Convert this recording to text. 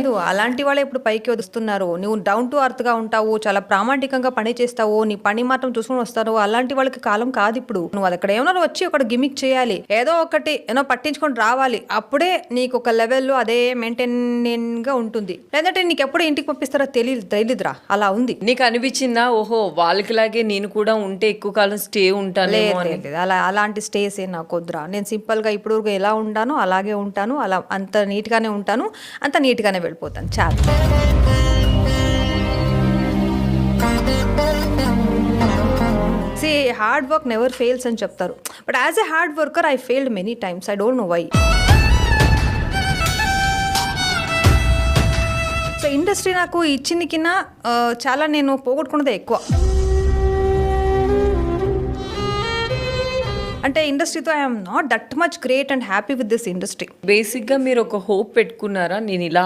లేదు అలాంటి వాళ్ళే ఇప్పుడు పైకి వస్తున్నారు. నువ్వు డౌన్ టు అర్త్ గా ఉంటావు, చాలా ప్రామాణికంగా పని చేస్తావు, నీ పని మాత్రం చూసుకొని వస్తారు, అలాంటి వాళ్ళకి కాలం కాదు ఇప్పుడు. నువ్వు అక్కడ ఏమన్నా వచ్చి ఒక గిమిక్ చేయాలి, ఏదో ఒకటి ఏదో పట్టించుకొని రావాలి, అప్పుడే నీకు ఒక లెవెల్లో అదే మెయింటైన్ గా ఉంటుంది. లేదంటే నీకు ఎప్పుడు ఇంటికి పంపిస్తారో తెలీదురా, అలా ఉంది. నీకు అనిపించిందా ఓహో వాళ్ళకి లాగే నేను కూడా ఉంటే ఎక్కువ కాలం స్టే ఉంటాను? లేదు అలాంటి స్టేస్ ఏ నాకు వద్దురా. నేను సింపుల్ గా ఇప్పుడు ఎలా ఉంటానో అలాగే ఉంటాను, అలా అంత నీట్ గానే ఉంటాను, అంత నీట్ గానే వెళ్ళిపోతాను చాలా. హార్డ్ వర్క్ నెవర్ ఫెయిల్స్ అని చెప్తారు, but as a hard worker I failed many times. I don't know why. So industry నాకు ఇచ్చింది కింద చాలా నేను పోగొట్టుకున్నదే ఎక్కువ. అంటే ఇండస్ట్రీతో I'm not that much great and happy with this industry. బేసిక్గా మీరు ఒక హోప్ పెట్టుకున్నారా, నేను ఇలా